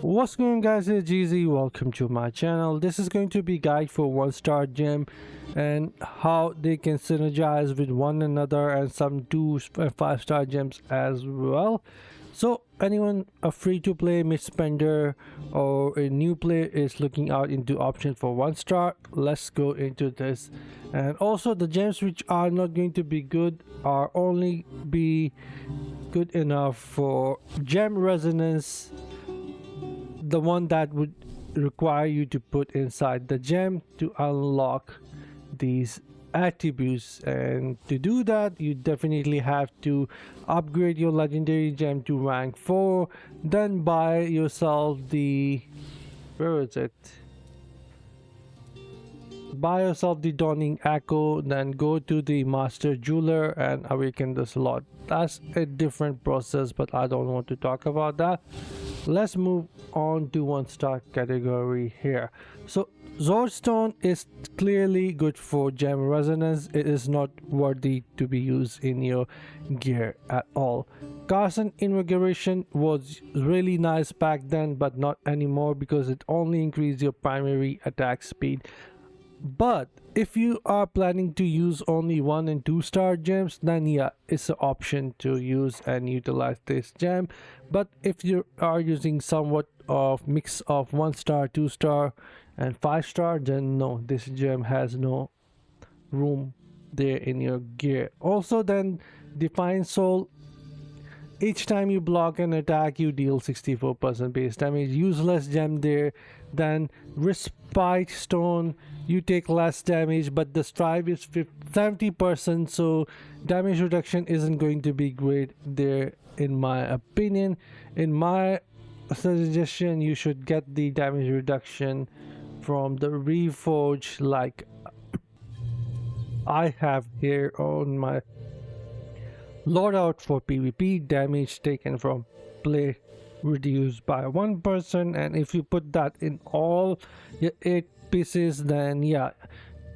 What's going on, guys? It's GZ. Welcome to my channel. This is going to be guide for 1-star gem and how they can synergize with one another, and some 2 and 5-star gems as well. So anyone a free to play mid spender or a new player is looking out into options for 1-star, let's go into this. And also the gems which are not going to be good are only be good enough for gem resonance, the one that would require you to put inside the gem to unlock these attributes. And to do that, you definitely have to upgrade your legendary gem to rank 4, then buy yourself the buy yourself the Dawning Echo, then go to the Master Jeweler and awaken the slot. That's a different process, but I don't want to talk about that. Let's move on to 1-star category here. So Swordstone is clearly good for gem resonance. It is not worthy to be used in your gear at all. Carson Invigoration was really nice back then, but not anymore because it only increased your primary attack speed. But if you are planning to use only 1 and 2-star gems, then yeah, it's an option to use and utilize this gem. But if you are using somewhat of mix of 1-star, 2-star and 5-star, then no, this gem has no room there in your gear. Also, then Defiant Soul, each time you block an attack you deal 64% base damage. Useless gem there. Then Respite Stone, you take less damage, but the strive is 70%, so damage reduction isn't going to be great there in my opinion. In my suggestion, you should get the damage reduction from the Reforge like I have here on my loadout for PvP. Damage taken from play reduced by 1%, and if you put that in all your 8 pieces, then yeah,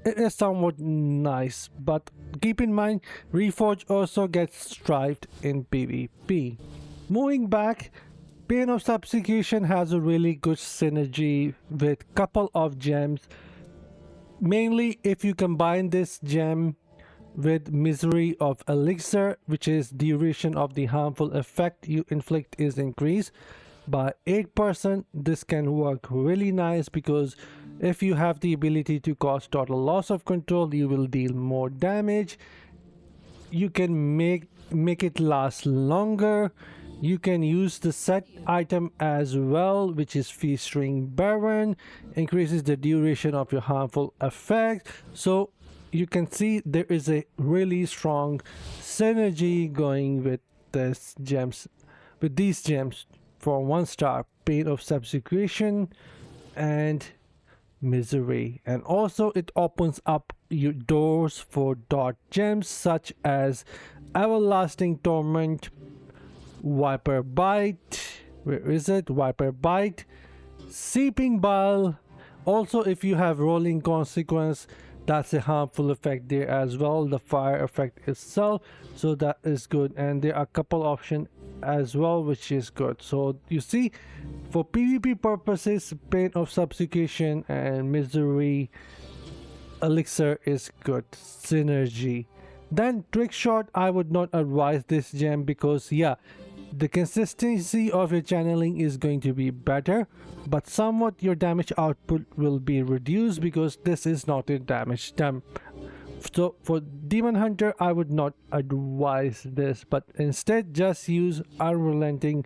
it is somewhat nice. But keep in mind, Reforge also gets strived in PvP. Moving back, Pain of Substitution has a really good synergy with couple of gems, mainly if you combine this gem with Misery of Elixir, which is duration of the harmful effect you inflict is increased by 8%. This can work really nice because if you have the ability to cause total loss of control, you will deal more damage. You can make it last longer. You can use the set item as well, which is Featuring Baron, increases the duration of your harmful effect. So you can see there is a really strong synergy going with these gems for 1-star. Pain of Substitution and Misery. And also it opens up your doors for dot gems such as Everlasting Torment, Viper Bite, Viper Bite, Seeping Bile. Also, if you have Rolling Consequence, that's a harmful effect there as well, the fire effect itself, so that is good. And there are a couple options as well which is good. So you see, for PvP purposes, Pain of Substitution and Misery Elixir is good synergy. Then Trick Shot, I would not advise this gem because yeah, the consistency of your channeling is going to be better, but somewhat your damage output will be reduced because this is not a damage gem. So for Demon Hunter, I would not advise this, but instead just use Unrelenting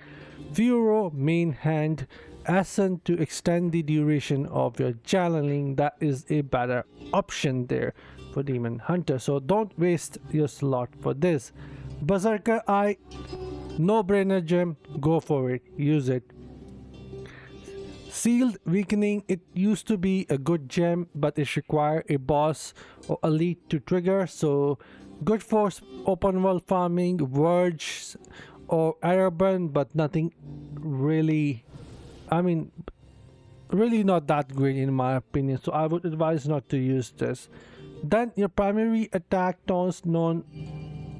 Furor main hand Ascent to extend the duration of your channeling. That is a better option there for Demon Hunter, so don't waste your slot for this. Berserker Eye, no-brainer gem, go for it, use it. Sealed Weakening, it used to be a good gem, but it requires a boss or elite to trigger, so good for open world farming, Verge or Araban, but nothing really, really not that great in my opinion, so I would advise not to use this. Then your primary attack taunts non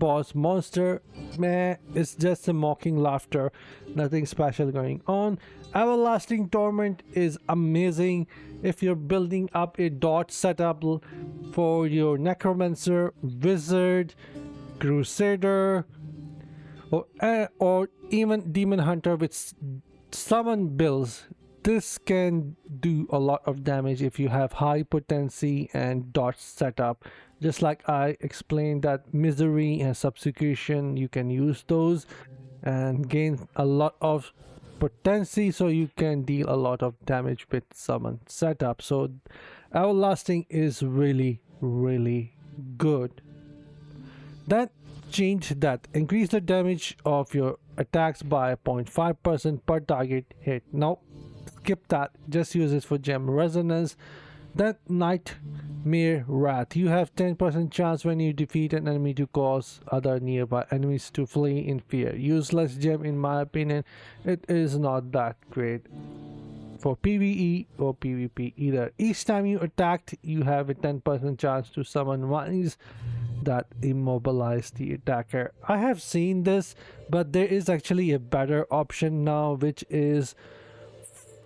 boss monster, meh, it's just a mocking laughter, nothing special going on. Everlasting Torment is amazing if you're building up a dot setup for your Necromancer, Wizard, Crusader, or even Demon Hunter with summon builds. This can do a lot of damage if you have high potency and dot setup. Just like I explained that Misery and Substitution, you can use those and gain a lot of potency, so you can deal a lot of damage with summon setup. So Everlasting is really good. Then change that, increase the damage of your attacks by 0.5% per target hit. Now skip that, just use it for gem resonance. Then Nightmare Wrath, you have 10% chance when you defeat an enemy to cause other nearby enemies to flee in fear. Useless gem in my opinion. It is not that great for PvE or PvP either. Each time you attacked, you have a 10% chance to summon mines that immobilize the attacker. I have seen this, but there is actually a better option now, which is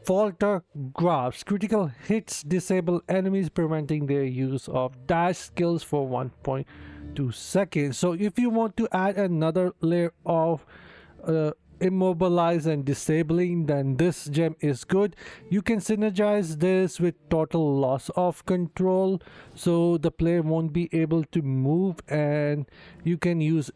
Falter Grasp. Critical hits disable enemies, preventing their use of dash skills for 1.2 seconds. So if you want to add another layer of immobilize and disabling, then this gem is good. You can synergize this with total loss of control, so the player won't be able to move, and you can use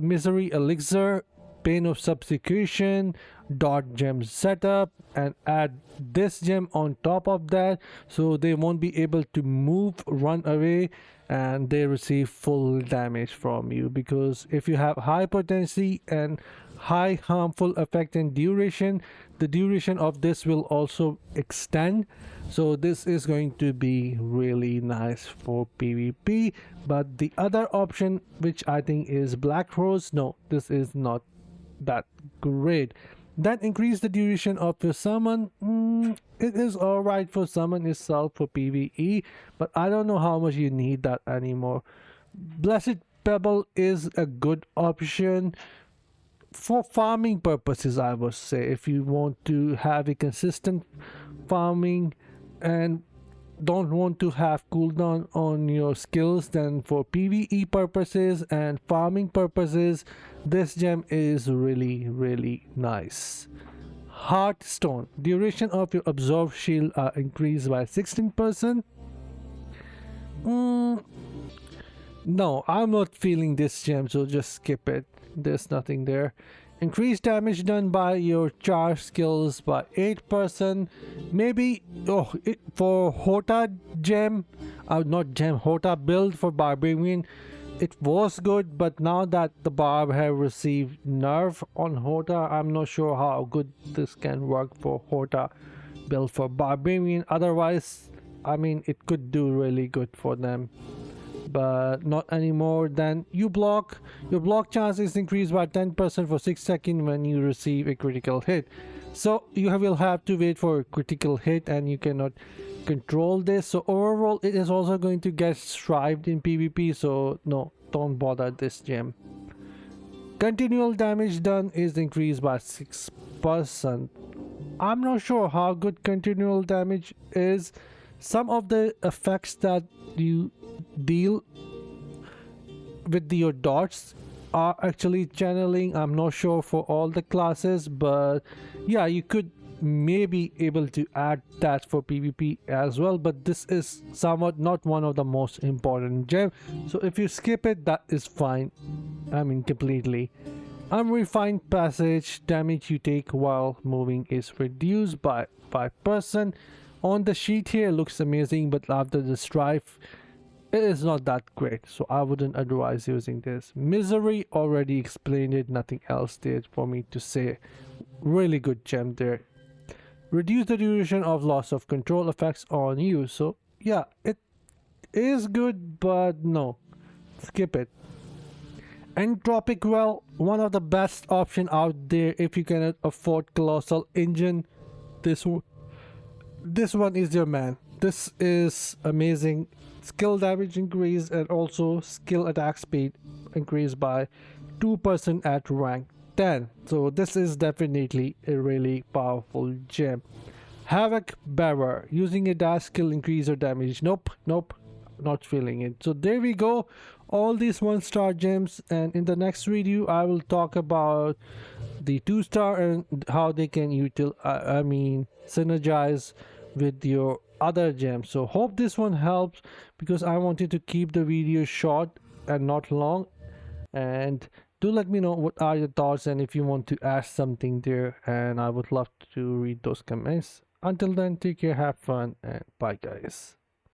Misery Elixir, Pain of Substitution, dot gem setup, and add this gem on top of that, so they won't be able to move, run away, and they receive full damage from you. Because if you have high potency and high harmful effect and duration, the duration of this will also extend, so this is going to be really nice for PvP. But the other option, which I think is Black Rose, no, this is not that great. That increase the duration of your summon. It is alright for summon itself for PvE, but I don't know how much you need that anymore. Blessed Pebble is a good option for farming purposes, I would say. If you want to have a consistent farming and don't want to have cooldown on your skills, then for PvE purposes and farming purposes, this gem is really nice. Heartstone, duration of your absorb shield are increased by 16%. No, I'm not feeling this gem, so just skip it. There's nothing there. Increase damage done by your charge skills by 8%. Maybe for Hota gem, not gem, Hota build for Barbarian, it was good, but now that the Barb have received nerf on Hota, I'm not sure how good this can work for Hota build for Barbarian. Otherwise, I mean, it could do really good for them, but not anymore. Then your block chance is increased by 10% for 6 seconds when you receive a critical hit. So you will have to wait for a critical hit, and you cannot control this. So overall, it is also going to get strived in PvP, so no, don't bother this gem. Continual damage done is increased by 6%. I'm not sure how good continual damage is. Some of the effects that you deal with your dots are actually channeling. I'm not sure for all the classes, but yeah, you could maybe able to add that for PvP as well, but this is somewhat not one of the most important gems, so if you skip it, that is fine. I mean, completely. Unrefined Passage, damage you take while moving is reduced by 5%. On the sheet here, looks amazing, but after the strife, it is not that great, so I wouldn't advise using this. Misery, already explained it, nothing else there for me to say. Really good gem there. Reduce the duration of loss of control effects on you. So yeah, it is good, but no, skip it. Entropic Well, one of the best option out there if you cannot afford Colossal Engine. This one is your man. this is amazing. Skill damage increase and also skill attack speed increased by 2% at rank 10. So this is definitely a really powerful gem. Havoc Bearer, using a dash skill increase your damage. Nope, nope, not feeling it. So there we go, all these 1-star gems, and in the next video I will talk about the 2-star and how they can synergize with your other gems. So hope this one helps, because I wanted to keep the video short and not long. And do let me know what are your thoughts, and if you want to ask something there, and I would love to read those comments. Until then, take care, have fun, and bye guys.